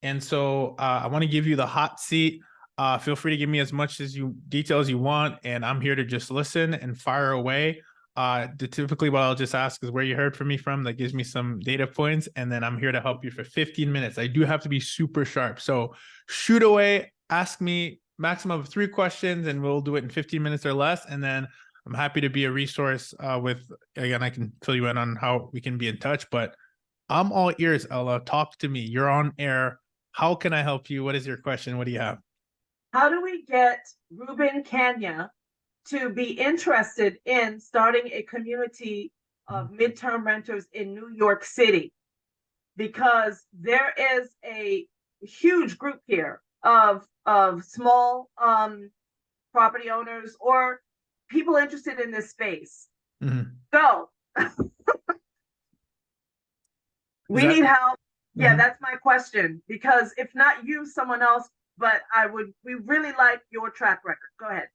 And so I want to give you the hot seat. Feel free to give me as much details you want, and I'm here to just listen and fire away. Typically what I'll just ask is where you heard from me from. That gives me some data points, and then I'm here to help you for 15 minutes. I do have to be super sharp. So shoot away, ask me maximum of 3 questions, and we'll do it in 15 minutes or less. And then I'm happy to be a resource again, I can fill you in on how we can be in touch, but I'm all ears, Ella. Talk to me. You're on air. How can I help you? What is your question? What do you have? How do we get Ruben Kenya to be interested in starting a community of midterm renters in New York City? Because there is a huge group here of small property owners or people interested in this space. Go. We need help. Yeah, that's my question. Because if not you, someone else. But we really like your track record. Go ahead.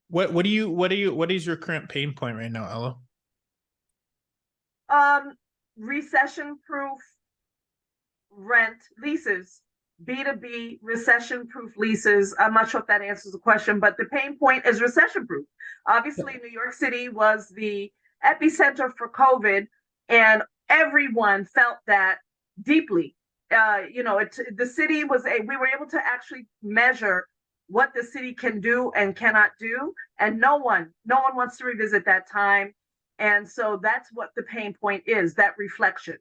What is your current pain point right now, Ella? Recession-proof rent leases, B2B recession-proof leases. I'm not sure if that answers the question, but the pain point is recession-proof. Obviously, New York City was the epicenter for COVID, and everyone felt that deeply. The city we were able to actually measure what the city can do and cannot do, and no one wants to revisit that time. And so that's what the pain point is, that reflection.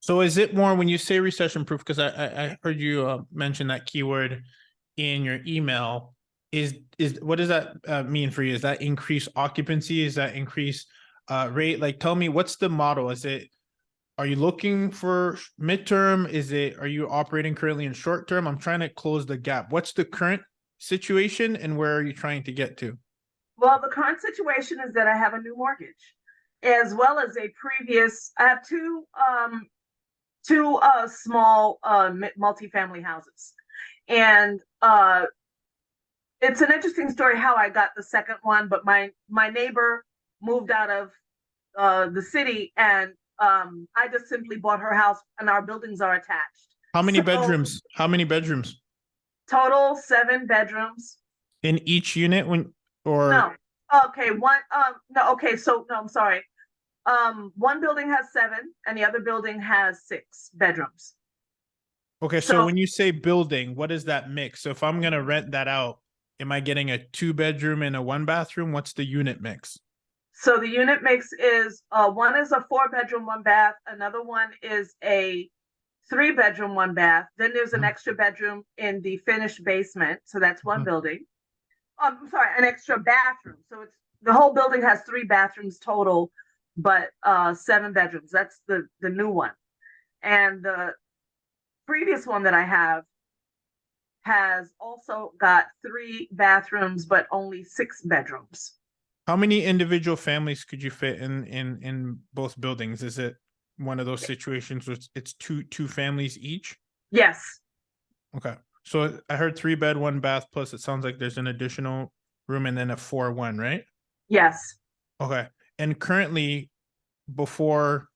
So is it more when you say recession proof, because I heard you mention that keyword in your email, is what does that mean for you? Is that increased occupancy? Is that increased rate? Like, tell me, what's the model? Are you looking for midterm? Are you operating currently in short term? I'm trying to close the gap. What's the current situation and where are you trying to get to? Well, the current situation is that I have a new mortgage, as well as I have two small multifamily houses. And it's an interesting story how I got the second one, but my neighbor moved out of the city, and I just simply bought her house, and our buildings are attached. How many bedrooms? How many bedrooms? Total 7 bedrooms. In each unit No. Okay, I'm sorry. One building has 7 and the other building has 6 bedrooms. Okay, so when you say building, what is that mix? So if I'm gonna rent that out, am I getting a 2-bedroom and a 1-bathroom? What's the unit mix? So the unit mix is one is a 4-bedroom, 1-bath. Another one is a 3-bedroom, 1-bath. Then there's an extra bedroom in the finished basement. So that's one building. I'm sorry, an extra bathroom. So the whole building has 3 bathrooms total, but 7 bedrooms. That's the new one. And the previous one that I have has also got 3 bathrooms, but only 6 bedrooms. How many individual families could you fit in both buildings? Is it one of those situations where it's two families each? Yes. Okay. So I heard 3-bed, 1-bath, plus it sounds like there's an additional room and then a 4-1, right? Yes. Okay. And currently, before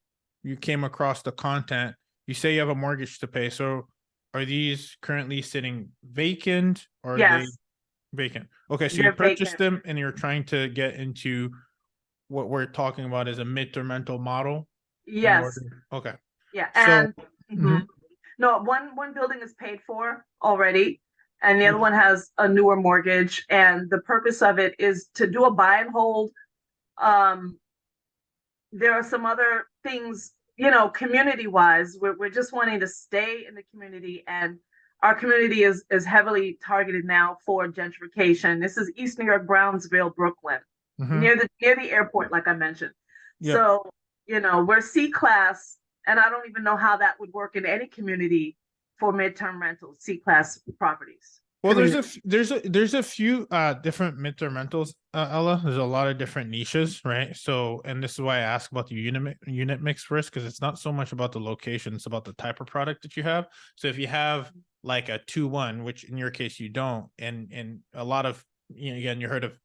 you came across the content, you say you have a mortgage to pay. So are these currently sitting vacant or yes. are they vacant? Okay, so you purchased them and you're trying to get into what we're talking about as a midterm rental model? Yes. Okay. Yeah. And no, one building is paid for already, and the other one has a newer mortgage. And the purpose of it is to do a buy and hold. There are some other things, community wise, we're just wanting to stay in the community, and our community is heavily targeted now for gentrification. This is East New York, Brownsville, Brooklyn, near the airport, like I mentioned. Yep. So, we're C-class, and I don't even know how that would work in any community for midterm rentals, C-class properties. Well, there's a few different midterm rentals, Ella. There's a lot of different niches, right? So, and this is why I ask about the unit mix first, because it's not so much about the location, it's about the type of product that you have. So if you have like a 2-1, which in your case you don't, and a lot of, again, you heard of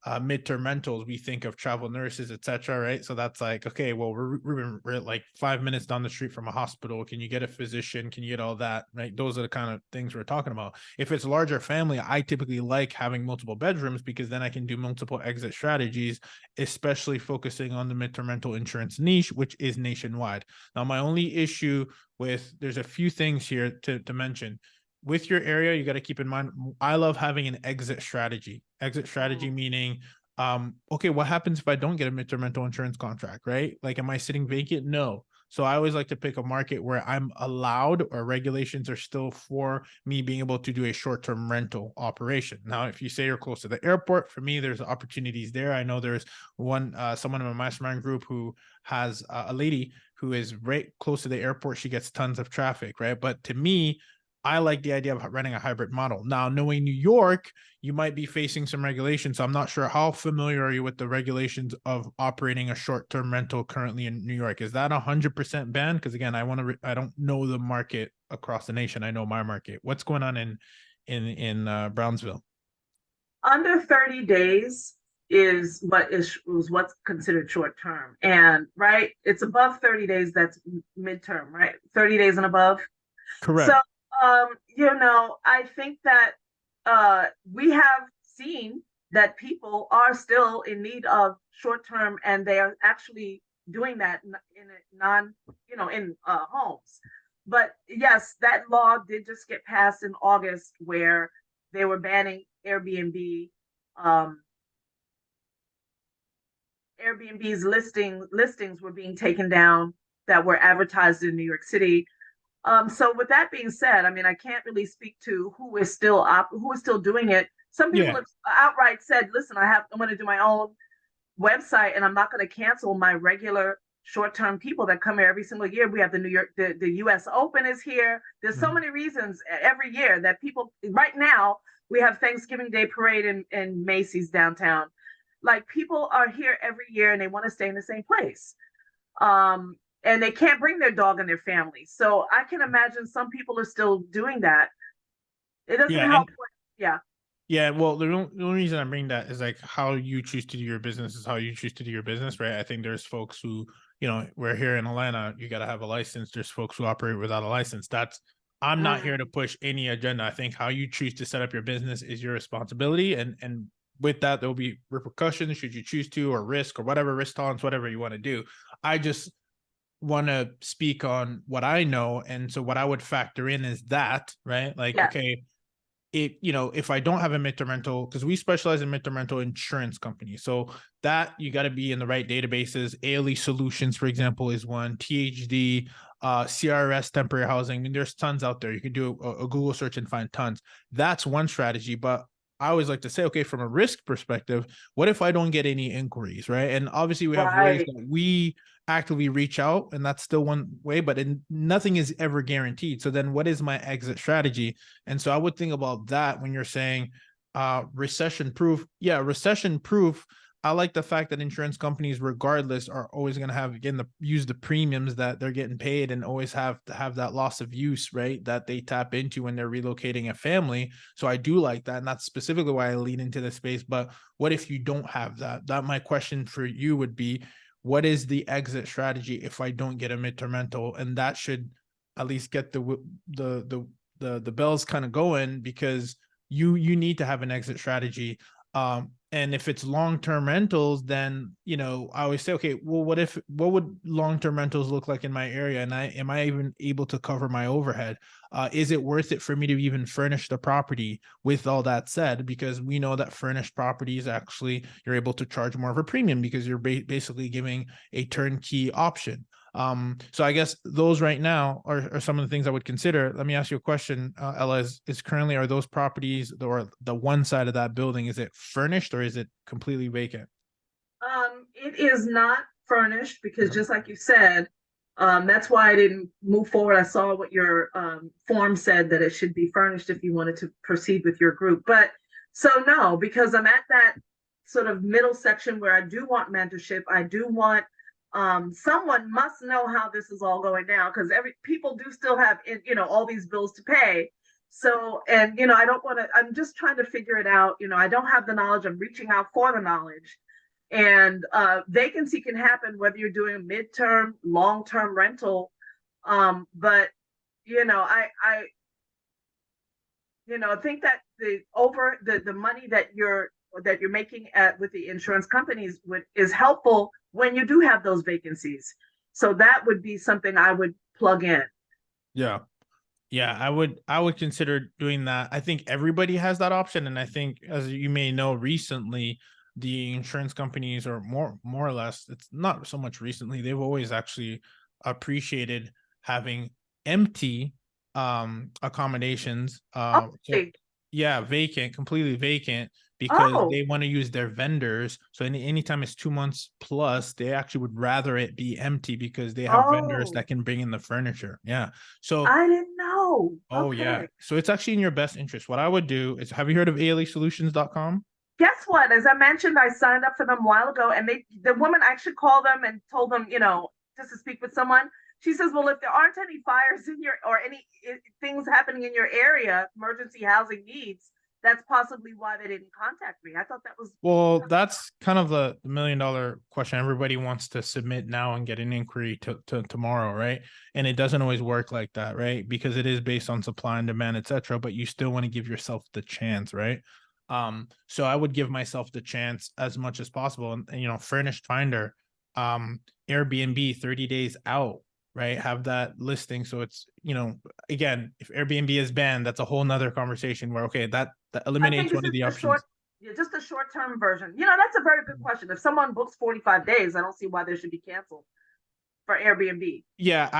midterm rentals, we think of travel nurses, etc., right? So that's like, okay, well, we're like 5 minutes down the street from a hospital. Can you get a physician? Can you get all that, right? Those are the kind of things we're talking about. If it's larger family, I typically like having multiple bedrooms because then I can do multiple exit strategies, especially focusing on the midterm rental insurance niche, which is nationwide. Now, my only issue with, there's a few things here to mention. With your area, you got to keep in mind, I love having an exit strategy. Exit strategy meaning, okay, what happens if I don't get a midterm rental insurance contract, right? Like, am I sitting vacant? No. So I always like to pick a market where I'm allowed, or regulations are still for me being able to do a short-term rental operation. Now, if you say you're close to the airport, for me, there's opportunities there. I know there's someone in my mastermind group who has a lady who is right close to the airport. She gets tons of traffic, right? But to me, I like the idea of running a hybrid model. Now, knowing New York, you might be facing some regulations. So I'm not sure, how familiar are you with the regulations of operating a short-term rental currently in New York? Is that 100% banned? Because again, I don't know the market across the nation. I know my market. What's going on in Brownsville? Under 30 days is what's considered short term. And right, it's above 30 days, that's midterm, right? 30 days and above. So, Correct. I think that we have seen that people are still in need of short term, and they are actually doing that in a in homes. But yes, that law did just get passed in August, where they were banning Airbnb. Um, Airbnb's listings were being taken down that were advertised in New York City. So with that being said, I mean, I can't really speak to who is still doing it. Some people Yeah. have outright said, "Listen, I'm going to do my own website, and I'm not going to cancel my regular short-term people that come here every single year. We have the U.S. Open is here. There's so Mhm. many reasons every year that people. Right now, we have Thanksgiving Day parade in Macy's downtown. Like, people are here every year, and they want to stay in the same place. And they can't bring their dog and their family. So I can imagine some people are still doing that. It doesn't Yeah. help. Yeah. Yeah, well, the only reason I bring that is like, how you choose to do your business is how you choose to do your business, right? I think there's folks who, we're here in Atlanta, you got to have a license. There's folks who operate without a license. I'm not here to Mm, push any agenda. I think how you choose to set up your business is your responsibility. And with that, there'll be repercussions should you choose to, or risk, or whatever, risk tolerance, whatever you want to do. I just want to speak on what I know. And so what I would factor in is that, right? Like, yeah. okay, if I don't have a midterm rental, because we specialize in midterm rental insurance companies, so that you got to be in the right databases. ALE Solutions, for example, is one. THD, CRS, temporary housing. I mean, there's tons out there. You can do a Google search and find tons. That's one strategy. But I always like to say, okay, from a risk perspective, what if I don't get any inquiries, right? And obviously, we have ways Right. that we actively reach out, and that's still one way, but nothing is ever guaranteed. So then what is my exit strategy? And so I would think about that when you're saying recession proof. Yeah, recession proof. I like the fact that insurance companies, regardless, are always going to have, again, use the premiums that they're getting paid, and always have to have that loss of use, right? That they tap into when they're relocating a family. So I do like that. And that's specifically why I lean into this space. But what if you don't have that? That my question for you would be, what is the exit strategy if I don't get a midterm rental? And that should at least get the bells kind of going, because you need to have an exit strategy. And if it's long-term rentals, then I always say, okay, well, what would long-term rentals look like in my area, and am I even able to cover my overhead? Is it worth it for me to even furnish the property? With all that said, because we know that furnished properties, actually, you're able to charge more of a premium because you're basically giving a turnkey option. So I guess those right now are some of the things I would consider. Let me ask you a question, Ella. Is currently, are those properties, or the one side of that building, is it furnished or is it completely vacant? It is not furnished because, just like you said, that's why I didn't move forward. I saw what your form said, that it should be furnished if you wanted to proceed with your group. But so no, because I'm at that sort of middle section where I do want mentorship. I do want someone must know how this is all going down, because every people do still have all these bills to pay. So, and I don't want to, I'm just trying to figure it out. I don't have the knowledge. I'm reaching out for the knowledge. And vacancy can happen whether you're doing a midterm, long-term rental. But I think that the money that you're making with the insurance companies is helpful when you do have those vacancies. So that would be something I would plug in. Yeah. Yeah, I would consider doing that. I think everybody has that option. And I think, as you may know, recently the insurance companies, or more or less, it's not so much recently, they've always actually appreciated having empty accommodations. So Okay. yeah, vacant, completely vacant, because Oh, they want to use their vendors. So anytime it's 2 months plus, they actually would rather it be empty because they have vendors oh, that can bring in the furniture. Yeah. So I didn't know. oh yeah. Okay. So it's actually in your best interest. What I would do is, have you heard of alesolutions.com? Guess what? As I mentioned, I signed up for them a while ago, and the woman actually called them and told them, just to speak with someone. She says, "Well, if there aren't any fires in your or any things happening in your area, emergency housing needs, that's possibly why they didn't contact me." I thought that was Well, that's kind of the $1 million question. Everybody wants to submit now and get an inquiry to tomorrow, right? And it doesn't always work like that, right? Because it is based on supply and demand, etc. But you still want to give yourself the chance, right? So I would give myself the chance as much as possible. And Furnished Finder, Airbnb 30 days out, right? Have that listing. So it's, again, if Airbnb is banned, that's a whole nother conversation where, okay, that I think eliminates this one of is the the options. just a short term version. That's a very good question. If someone books 45 days, I don't see why they should be canceled for Airbnb. Yeah,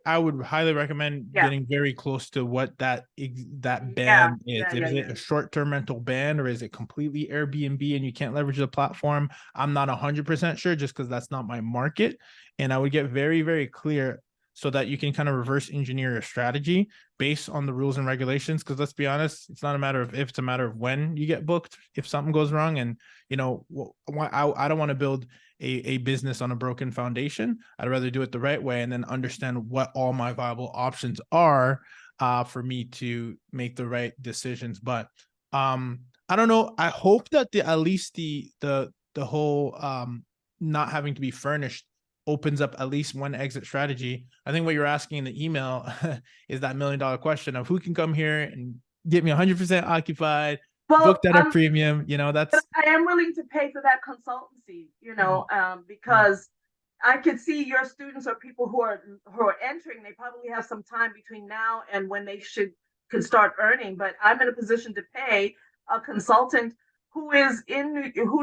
I would highly recommend Yeah, getting very close to what that yeah, ban is. yeah, Is yeah, it yeah. a short-term rental ban, or is it completely Airbnb and you can't leverage the platform? I'm not 100% sure, just because that's not my market. And I would get very, very clear so that you can kind of reverse engineer your strategy based on the rules and regulations. Because let's be honest, it's not a matter of if, it's a matter of when you get booked if something goes wrong. And I don't want to build a business on a broken foundation. I'd rather do it the right way and then understand what all my viable options are, for me to make the right decisions. But I don't know. I hope that at least the whole not having to be furnished opens up at least one exit strategy. I think what you're asking in the email is that $1 million question of who can come here and get me 100% occupied, Well, booked at a premium. That's I am willing to pay for that consultancy, because I could see your students or people who are entering. They probably have some time between now and when they could start earning. But I'm in a position to pay a consultant who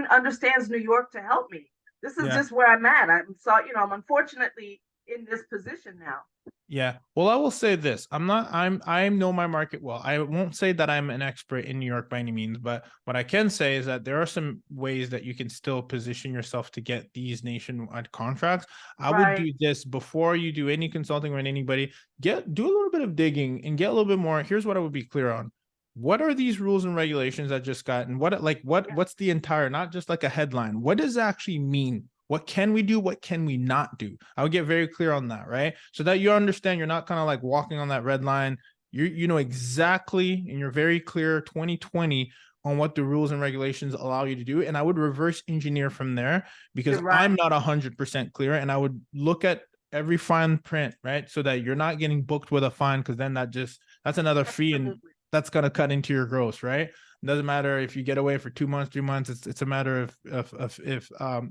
understands New York to help me. This is yeah. just where I'm at. I'm unfortunately in this position now. Yeah. Well, I will say this. I know my market well. I won't say that I'm an expert in New York by any means, but what I can say is that there are some ways that you can still position yourself to get these nationwide contracts. I would Right. do this before you do any consulting with anybody. Do a little bit of digging and get a little bit more. Here's what I would be clear on. What are these rules and regulations I just got? And what's the entire, not just like a headline. What does it actually mean? What can we do? What can we not do? I would get very clear on that, right? So that you understand you're not kind of like walking on that red line. You know exactly, and you're very clear 2020 on what the rules and regulations allow you to do. And I would reverse engineer from there, because You're I'm right. not 100% clear. And I would look at every fine print, right? So that you're not getting booked with a fine, because then that's another fee, and Absolutely. that's going to cut into your gross, right? It doesn't matter if you get away for 2 months, 3 months. It's a matter of if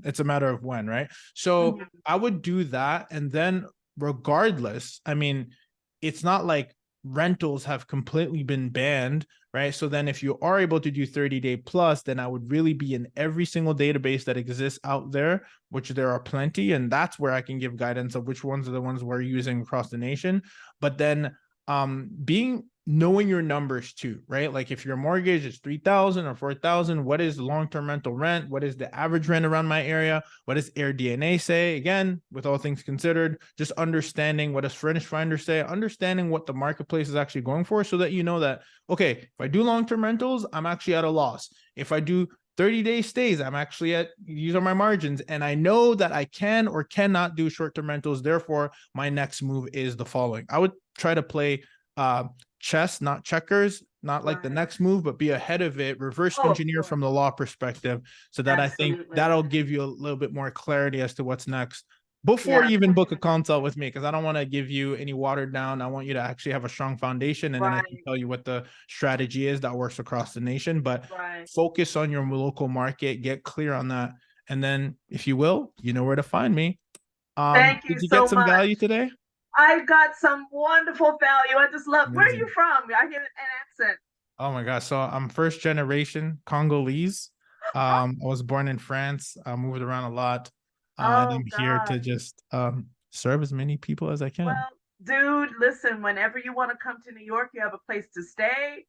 it's a matter of when, right? So Mhm. I would do that, and then regardless, I mean, it's not like rentals have completely been banned, right? So then if you are able to do 30-day plus, then I would really be in every single database that exists out there, which there are plenty, and that's where I can give guidance of which ones are the ones we're using across the nation. But then being knowing your numbers too, right? Like if your mortgage is 3,000 or 4,000, what is long-term rental rent? What is the average rent around my area? What does AirDNA say? Again, with all things considered, just understanding what does Furnished Finder say, understanding what the marketplace is actually going for, so that you know that, okay, if I do long-term rentals, I'm actually at a loss. If I do 30-day stays, I'm actually these are my margins, and I know that I can or cannot do short-term rentals. Therefore, my next move is the following. I would try to play chess, not checkers, not like the Right. next move, but be ahead of it, reverse Oh, of engineer course. from the law perspective. So that I think Absolutely. that'll give you a little bit more clarity as to what's next before Yeah. you even book a consult with me, because I don't want to give you any watered down. I want you to actually have a strong foundation, and then I can Right. tell you what the strategy is that works across the nation. But Right. focus on your local market, get clear on that, and then if you will, you know where to find me. Thank you Did you get so some much. value today? I got some wonderful value. I just love. Where are you Amazing. from? I hear an accent. Oh my gosh. So I'm first generation Congolese. I was born in France. I moved around a lot. And Oh I'm here God. to just serve as many people as I can. Well, dude, listen. Whenever you want to come to New York, you have a place to stay.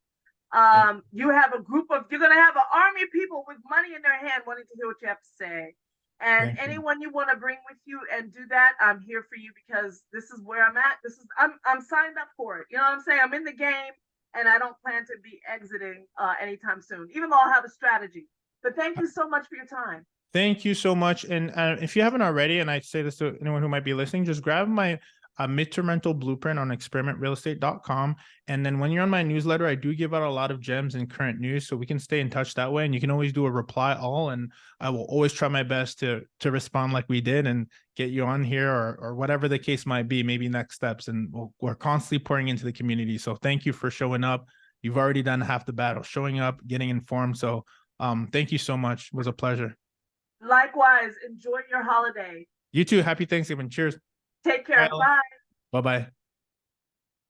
Yeah, You have a group of. You're gonna have an army of people with money in their hand, wanting to hear what you have to say. And thank you. anyone you want to bring with you and do that, I'm here for you because this is where I'm at. I'm signed up for it. You know what I'm saying? I'm in the game, and I don't plan to be exiting anytime soon, even though I'll have a strategy. But thank you so much for your time. Thank you so much. And if you haven't already, and I say this to anyone who might be listening, just grab my midterm rental blueprint on experimentrealestate.com. And then when you're on my newsletter, I do give out a lot of gems and current news, so we can stay in touch that way. And you can always do a reply all, and I will always try my best to respond like we did and get you on here, or whatever the case might be, maybe next steps. And we're constantly pouring into the community. So thank you for showing up. You've already done half the battle, showing up, getting informed. So thank you so much. It was a pleasure. Likewise, enjoy your holiday. You too. Happy Thanksgiving. Cheers. Take Bye. care. Bye. Bye bye.